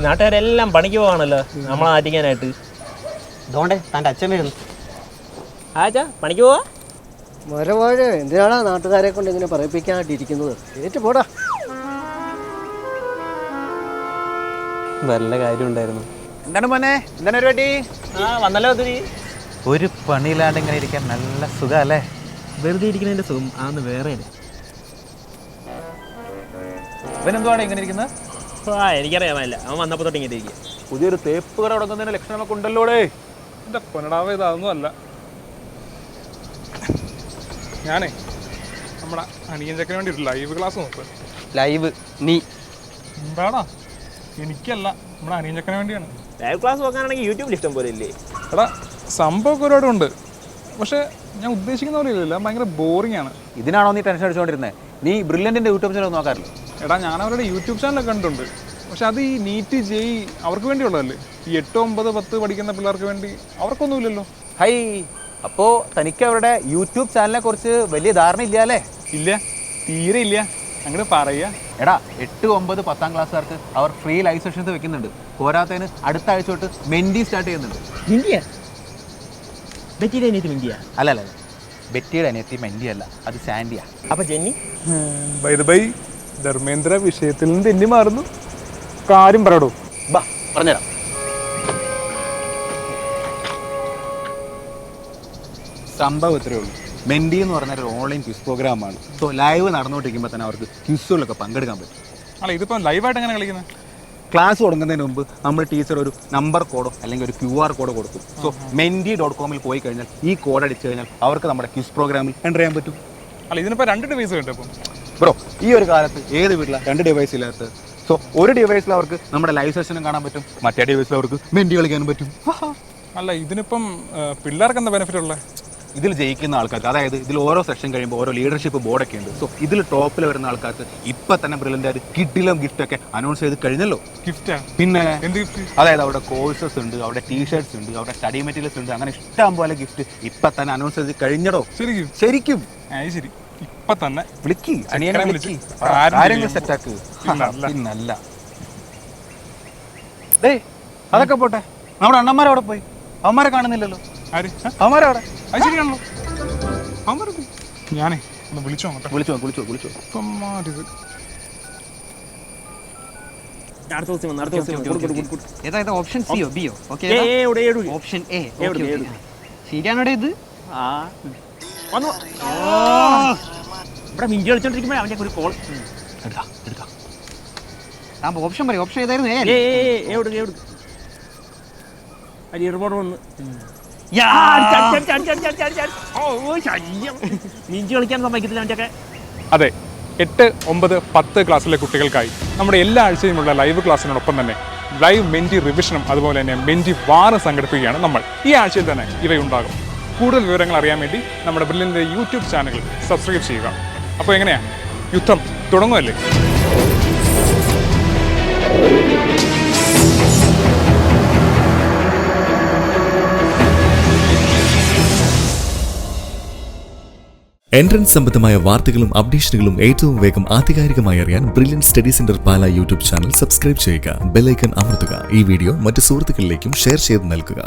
നാട്ടുകാരെല്ലാം പണിക്ക് പോവാണല്ലോ നമ്മളെ നാട്ടിക്കാനായിട്ട്. അതുകൊണ്ടേ തൻ്റെ അച്ഛൻ വരുന്നു. ആച്ചാ പണിക്ക് പോവാ? മരവാഴ എന്തിനാണ് നാട്ടുകാരെ കൊണ്ട് ഇങ്ങനെ പറയിപ്പിക്കാനായിട്ടിരിക്കുന്നത്? ഏറ്റു പോടാ. വല്ല കാര്യം ഉണ്ടായിരുന്നു. എന്താണ് മോനെ, എന്താണ് പരിപാടി? വന്നല്ലോ ഒത്തിരി. ഒരു പണിയില്ലാണ്ട് ഇങ്ങനെ ഇരിക്കാൻ നല്ല സുഖല്ലേ? വെറുതെ ഇരിക്കുന്നതിന്റെ സുഖം ആന്ന് വേറെ. ഇവനെന്തുവാണ് ഇങ്ങനെ ഇരിക്കുന്നത്? എനിക്കറിയാമല്ല, അവൻ വന്നപ്പോ തൊട്ട് ഇങ്ങനെ ഇരിക്കുക. പുതിയൊരു തേപ്പ് കട തുടങ്ങുന്നതിന് ലക്ഷണമൊക്കെ ഉണ്ടല്ലോടേ. എൻ്റെ പൊന്നടാവ് ഇതൊന്നും അല്ല. ഞാനേ നമ്മുടെ അനിയൻ ചെക്കന് വേണ്ടി ഒരു ലൈവ് ക്ലാസ് നോക്കുക. ലൈവ് നീ എന്താടാ? എനിക്കല്ല, നമ്മുടെ അനിയൻ ചെക്കന് വേണ്ടിയാണ്. ലൈവ് ക്ലാസ് നോക്കാനാണെങ്കിൽ യൂട്യൂബിൽ ഇഷ്ടം പോലെ ഇല്ലേ? എടാ സംഭവമൊക്കെ ഒരുപാട് ഉണ്ട്, പക്ഷെ ഞാൻ ഉദ്ദേശിക്കുന്ന പോലെ ഇല്ല, ഭയങ്കര ബോറിംഗ് ആണ്. ഇതിനാണോ നീ ടെൻഷൻ അടിച്ചുകൊണ്ടിരുന്നത്? നീ ബ്രില്യൻറ്റിൻ്റെ യൂട്യൂബ് ചാനൽ നോക്കാറില്ല? എടാ ഞാൻ അവരുടെ യൂട്യൂബ് ചാനലൊക്കെ കണ്ടിട്ടുണ്ട്, പക്ഷെ അത് ഈ നീറ്റ് ജെയ് അവർക്ക് വേണ്ടിയുള്ളതല്ലേ. ഈ 8, 9, 10 പഠിക്കുന്ന പിള്ളേർക്ക് വേണ്ടി അവർക്കൊന്നുമില്ലല്ലോ. ഹൈ, അപ്പോൾ തനിക്ക് അവരുടെ യൂട്യൂബ് ചാനലിനെ കുറിച്ച് വലിയ ധാരണ ഇല്ല അല്ലേ? ഇല്ല, തീരെ ഇല്ല. അങ്ങോട്ട് പറയുക. എടാ 8, 9, 10 ക്ലാസ്സുകാർക്ക് അവർ ഫ്രീ ലൈവ് സെഷൻസ് വെക്കുന്നുണ്ട്. പോരാത്തതിന് അടുത്ത ആഴ്ച തൊട്ട് മെൻഡി സ്റ്റാർട്ട് ചെയ്യുന്നുണ്ട്. അല്ല ബെറ്റിയുടെ അനിയത്തി മെൻഡി അല്ല, അത് സാൻഡിയാ. അപ്പൊ ജെന്നി ബൈ ധർമ്മേന്ദ്ര വിഷയത്തിൽ നിന്ന് തെന്നി മാറുന്നു. കാര്യം പറയടോ. ബാ പറഞ്ഞുതരാം. സംഭവം ഇത്രയേ ഉള്ളൂ. മെൻഡി എന്ന് പറഞ്ഞൊരു ഓൺലൈൻ ക്വിസ് പ്രോഗ്രാമാണ്. സോ ലൈവ് നടന്നുകൊണ്ടിരിക്കുമ്പോൾ തന്നെ അവർക്ക് ക്വിസുകളിലൊക്കെ പങ്കെടുക്കാൻ പറ്റും. അല്ല ഇതിപ്പോൾ ലൈവായിട്ട് എങ്ങനെ കളിക്കുന്നത്? ക്ലാസ് തുടങ്ങുന്നതിന് മുമ്പ് നമ്മൾ ടീച്ചർ ഒരു നമ്പർ കോഡോ അല്ലെങ്കിൽ ഒരു QR കോഡോ കൊടുക്കും. സോ mendi.com പോയി കഴിഞ്ഞാൽ ഈ കോഡ് അടിച്ചു കഴിഞ്ഞാൽ അവർക്ക് നമ്മുടെ ക്വിസ് പ്രോഗ്രാമിൽ എൻ്റർ ചെയ്യാൻ പറ്റും. അല്ല ഇതിനിപ്പോൾ 2 ഡിവൈസ് ഉണ്ട്. ഇപ്പം ബ്രോ ഈ ഒരു കാലത്ത് ഏത് വീട്ടിലാണ് 2 ഡിവൈസ് ഇല്ലാത്ത? സോ ഒരു ഡിവൈസിൽ അവർക്ക് നമ്മുടെ ലൈവ് സെഷനും കാണാൻ പറ്റും, മറ്റേ ഡിവൈസിൽ അവർക്ക് മെൻഡി കളിക്കാനും പറ്റും. അല്ല ഇതിനിപ്പം പിള്ളേർക്ക് എന്താ ബെനിഫിറ്റ് ഉള്ളത്? ഇതിൽ ജയിക്കുന്ന ആൾക്കാർക്ക്, അതായത് ഇതിൽ ഓരോ സെഷൻ കഴിയുമ്പോൾ ഓരോ ലീഡർഷിപ്പ് ബോർഡൊക്കെ ഉണ്ട്. സോ ഇതിൽ ടോപ്പിൽ വരുന്ന ആൾക്കാർക്ക് ഇപ്പം തന്നെ ബ്രില്യൻ്റ് കിഡിലും ഗിഫ്റ്റൊക്കെ അനൗൺസ് ചെയ്ത് കഴിഞ്ഞല്ലോ. ഗിഫ്റ്റാ? പിന്നെ എന്ത് ഗിഫ്റ്റ്? അതായത് അവിടെ കോഴ്സസ് ഉണ്ട്, അവിടെ ടീഷർട്ട്സ് ഉണ്ട്, അവിടെ സ്റ്റഡി മെറ്റീരിയൽസ് ഉണ്ട്, അങ്ങനെ ഇഷ്ടം പോലെ ഗിഫ്റ്റ് ഇപ്പം തന്നെ അനൗൺസ് ചെയ്ത് കഴിഞ്ഞടോ. ശരിക്കും ശരി, ഇപ്പം തന്നെ വിളിക്ക്, അനിയനെ വിളിക്ക്, കാര്യങ്ങൾ സെറ്റാക്ക്. പിന്നല്ല ഡേ അതൊക്കെ പോട്ടെ, നമ്മുടെ അണ്ണന്മാരവിടെ പോയി, അവന്മാരെ കാണുന്നില്ലല്ലോ. അവന്മാരവിടെ അത് ശരിയാണല്ലോ. ഞാനേ ഒന്ന് വിളിച്ചോ വിളിച്ചോ. ഏതായത് ഓപ്ഷൻ സിയോ ബിയോ? Okay option A. ശരിയാണോടെ ഇത്? ഇവിടെ മിഞ്ചി കളിച്ചോണ്ടിരിക്കുമ്പോ അവന്റെ ഒരു കോൾ എടുക്കാം. ഓപ്ഷൻ പറയും. ഓപ്ഷൻ ഏതായിരുന്നു? മിഞ്ചി കളിക്കാൻ സമ്മതിക്കത്തില്ല അവന്റെ. അതെ, 8, 9, 10 ക്ലാസ്സിലെ കുട്ടികൾക്കായി നമ്മുടെ എല്ലാ ആഴ്ചയുമുള്ള ലൈവ് ക്ലാസ്സിനോടൊപ്പം തന്നെ ലൈവ് മെൻഡി റിവിഷനും അതുപോലെ തന്നെ മെൻഡി വാറും സംഘടിപ്പിക്കുകയാണ് നമ്മൾ. ഈ ആഴ്ചയിൽ തന്നെ ഇവയുണ്ടാകും. കൂടുതൽ വിവരങ്ങൾ അറിയാൻ വേണ്ടി നമ്മുടെ ബ്രില്യൻ്റെ യൂട്യൂബ് ചാനൽ സബ്സ്ക്രൈബ് ചെയ്യുക. അപ്പോൾ എങ്ങനെയാണ്, യുദ്ധം തുടങ്ങുമല്ലേ? എൻട്രൻസ് സംബന്ധമായ വാർത്തകളും അപ്ഡേഷനുകളും ഏറ്റവും വേഗം ആധികാരികമായി അറിയാൻ ബ്രില്യൻറ്റ് സ്റ്റഡി സെന്റർ പാല യൂട്യൂബ് ചാനൽ സബ്സ്ക്രൈബ് ചെയ്യുക. ബെൽ ഐക്കൺ അമർത്തുക. ഈ വീഡിയോ മറ്റു സുഹൃത്തുക്കളിലേക്കും ഷെയർ ചെയ്ത് നൽകുക.